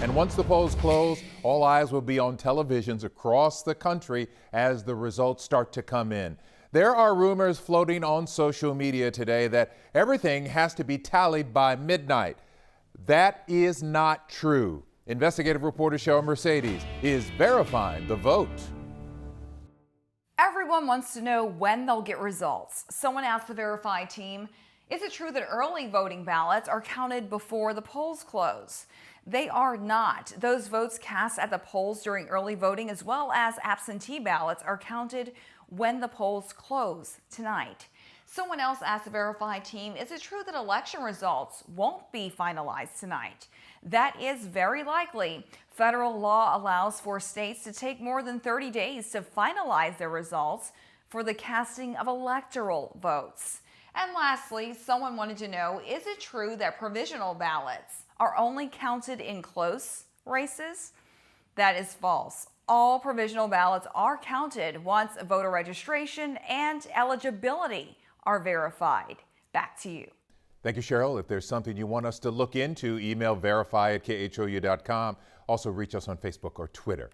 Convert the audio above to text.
And once the polls close, all eyes will be on televisions across the country as the results start to come in. There are rumors floating on social media today that everything has to be tallied by midnight. That is not true. Investigative reporter Cheryl Mercedes is verifying the vote. Everyone wants to know when they'll get results. Someone asked the Verify team, is it true that early voting ballots are counted before the polls close? They are not. Those votes cast at the polls during early voting as well as absentee ballots are counted when the polls close tonight. Someone else asked the Verify team, is it true that election results won't be finalized tonight? That is very likely. Federal law allows for states to take more than 30 days to finalize their results for the casting of electoral votes. And lastly, someone wanted to know, is it true that provisional ballots are only counted in close races? That is false. All provisional ballots are counted once voter registration and eligibility are verified. Back to you. Thank you, Cheryl. If there's something you want us to look into, email verify@khou.com. Also reach us on Facebook or Twitter.